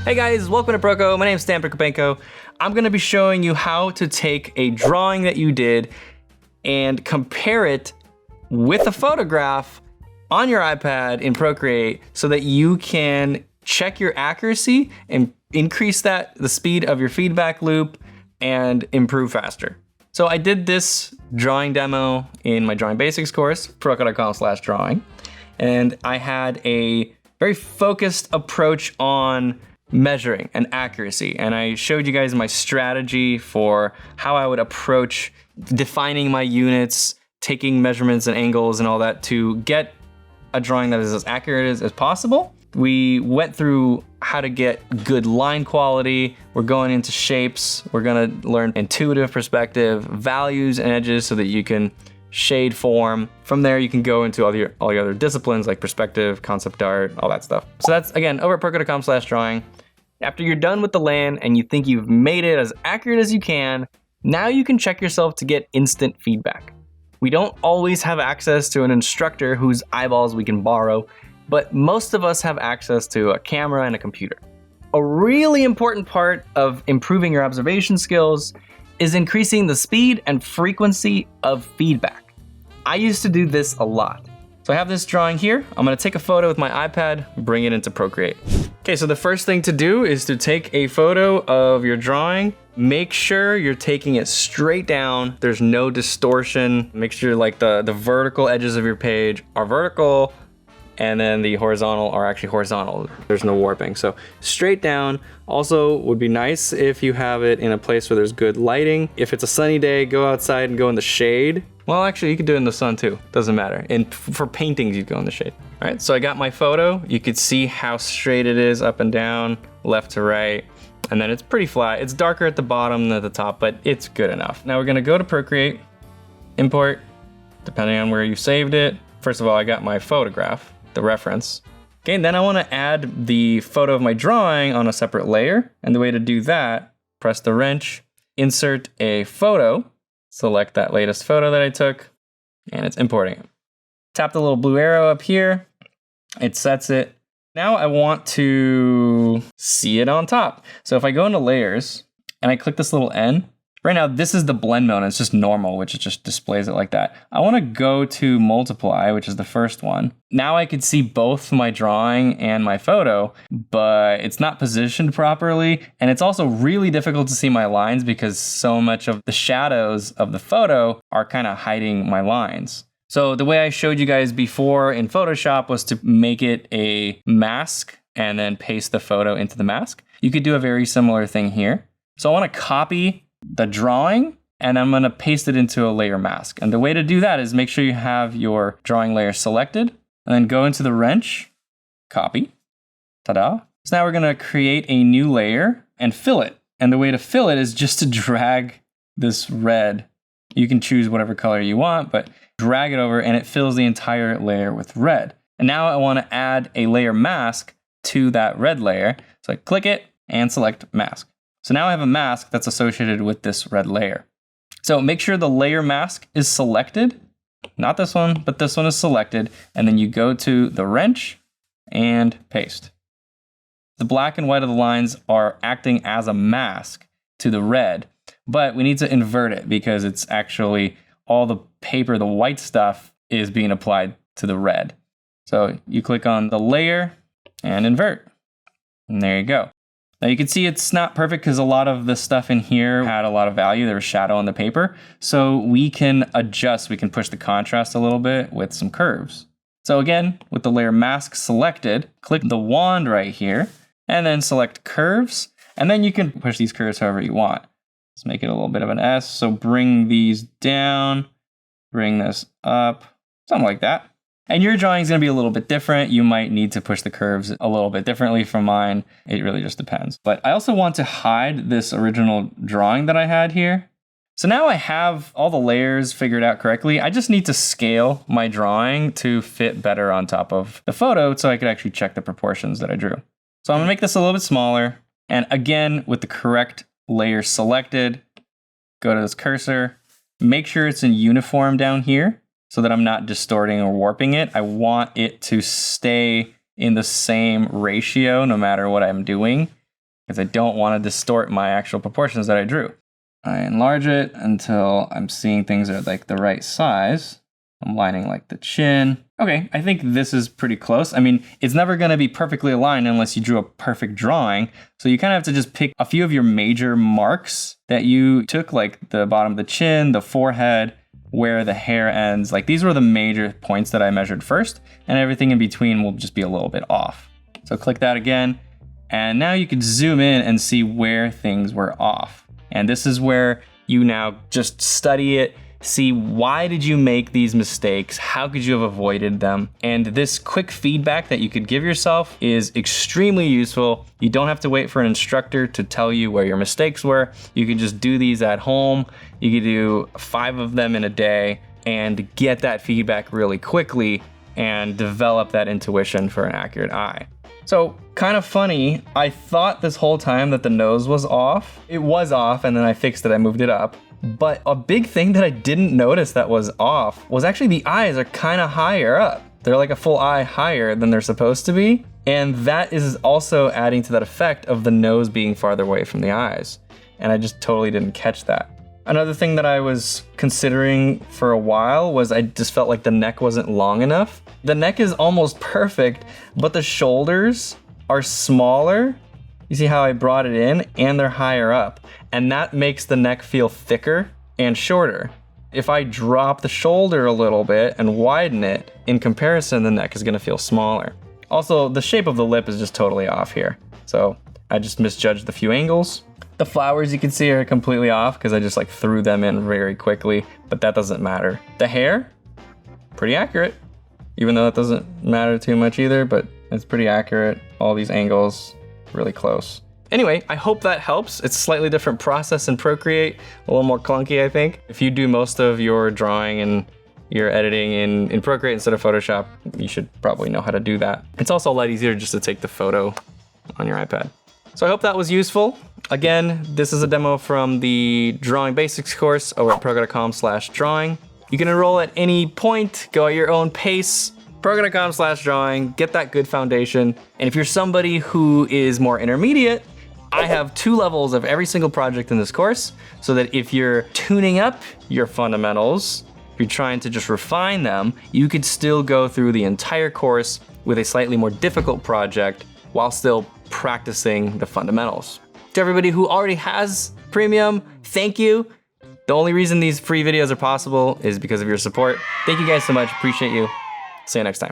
Hey guys, welcome to Proko. My name is Stan Prokopchenko. I'm gonna be showing you how to take a drawing that you did and compare it with a photograph on your iPad in Procreate so that you can check your accuracy and increase the speed of your feedback loop and improve faster. So I did this drawing demo in my Drawing Basics course, proko.com/drawing, and I had a very focused approach on measuring and accuracy. And I showed you guys my strategy for how I would approach defining my units, taking measurements and angles and all that to get a drawing that is as accurate as possible. We went through how to get good line quality. We're going into shapes. We're gonna learn intuitive perspective, values and edges so that you can shade form. From there, you can go into all your other disciplines like perspective, concept art, all that stuff. So that's, again, over at proko.com/drawing. After you're done with the land and you think you've made it as accurate as you can, now you can check yourself to get instant feedback. We don't always have access to an instructor whose eyeballs we can borrow, but most of us have access to a camera and a computer. A really important part of improving your observation skills is increasing the speed and frequency of feedback. I used to do this a lot. So I have this drawing here. I'm gonna take a photo with my iPad, bring it into Procreate. Okay, so the first thing to do is to take a photo of your drawing. Make sure you're taking it straight down. There's no distortion. Make sure like the vertical edges of your page are vertical and then the horizontal are actually horizontal. There's no warping. So straight down. Also would be nice if you have it in a place where there's good lighting. If it's a sunny day, go outside and go in the shade. Well, actually you could do it in the sun too, doesn't matter. And for paintings, you'd go in the shade. All right, so I got my photo. You could see how straight it is up and down, left to right. And then it's pretty flat. It's darker at the bottom than at the top, but it's good enough. Now we're gonna go to Procreate, import, depending on where you saved it. First of all, I got my photograph, the reference. Okay, and then I wanna add the photo of my drawing on a separate layer. And the way to do that, press the wrench, insert a photo, select that latest photo that I took, and it's importing it. Tap the little blue arrow up here, it sets it. Now I want to see it on top. So if I go into layers and I click this little N, right now this is the blend mode and it's just normal, which it just displays it like that. I wanna go to multiply, which is the first one. Now I could see both my drawing and my photo, but it's not positioned properly. And it's also really difficult to see my lines because so much of the shadows of the photo are kind of hiding my lines. So the way I showed you guys before in Photoshop was to make it a mask and then paste the photo into the mask. You could do a very similar thing here. So I wanna copy the drawing and I'm gonna paste it into a layer mask. And the way to do that is make sure you have your drawing layer selected and then go into the wrench, copy, ta-da. So now we're gonna create a new layer and fill it. And the way to fill it is just to drag this red. You can choose whatever color you want, but drag it over and it fills the entire layer with red. And now I wanna add a layer mask to that red layer. So I click it and select mask. So now I have a mask that's associated with this red layer. So make sure the layer mask is selected, not this one, but this one is selected. And then you go to the wrench and paste. The black and white of the lines are acting as a mask to the red, but we need to invert it because it's actually all the paper, the white stuff is being applied to the red. So you click on the layer and invert, and there you go. Now you can see it's not perfect because a lot of the stuff in here had a lot of value. There was shadow on the paper. So we can adjust, we can push the contrast a little bit with some curves. So again, with the layer mask selected, click the wand right here and then select curves. And then you can push these curves however you want. Let's make it a little bit of an S. So bring these down, bring this up, something like that. And your drawing is going to be a little bit different. You might need to push the curves a little bit differently from mine. It really just depends. But I also want to hide this original drawing that I had here. So now I have all the layers figured out correctly. I just need to scale my drawing to fit better on top of the photo so I could actually check the proportions that I drew. So I'm going to make this a little bit smaller. And again, with the correct layer selected, go to this cursor, make sure it's in uniform down here, so that I'm not distorting or warping it. I want it to stay in the same ratio no matter what I'm doing. because I don't want to distort my actual proportions that I drew. I enlarge it until I'm seeing things are like the right size. I'm lining like the chin. Okay, I think this is pretty close. I mean, it's never gonna be perfectly aligned unless you drew a perfect drawing. So you kind of have to just pick a few of your major marks that you took, like the bottom of the chin, the forehead, where the hair ends. Like these were the major points that I measured first, and everything in between will just be a little bit off. So click that again, and now you can zoom in and see where things were off. And this is where you now just study it, see why did you make these mistakes, how could you have avoided them, and this quick feedback that you could give yourself is extremely useful. You don't have to wait for an instructor to tell you where your mistakes were. You can just do these at home. You can do 5 of them in a day and get that feedback really quickly and develop that intuition for an accurate eye. So kind of funny, I thought this whole time that the nose was off. It was off, and then I fixed it, I moved it up. But a big thing that I didn't notice that was off was actually the eyes are kind of higher up. They're like a full eye higher than they're supposed to be. And that is also adding to that effect of the nose being farther away from the eyes. And I just totally didn't catch that. Another thing that I was considering for a while was I just felt like the neck wasn't long enough. The neck is almost perfect, but the shoulders are smaller. You see how I brought it in, and they're higher up, and that makes the neck feel thicker and shorter. If I drop the shoulder a little bit and widen it, in comparison, the neck is gonna feel smaller. Also, the shape of the lip is just totally off here. So I just misjudged the few angles. The flowers you can see are completely off because I just like threw them in very quickly, but that doesn't matter. The hair, pretty accurate, even though that doesn't matter too much either, but it's pretty accurate. All these angles, really close. Anyway, I hope that helps. It's a slightly different process in Procreate, a little more clunky, I think. If you do most of your drawing and your editing in Procreate instead of Photoshop, you should probably know how to do that. It's also a lot easier just to take the photo on your iPad. So I hope that was useful. Again, this is a demo from the Drawing Basics course over at proko.com/drawing. You can enroll at any point, go at your own pace. Proko.com/drawing, get that good foundation. And if you're somebody who is more intermediate, I have 2 levels of every single project in this course, so that if you're tuning up your fundamentals, if you're trying to just refine them, you could still go through the entire course with a slightly more difficult project while still practicing the fundamentals. To everybody who already has Premium, thank you. The only reason these free videos are possible is because of your support. Thank you guys so much, appreciate you. See you next time.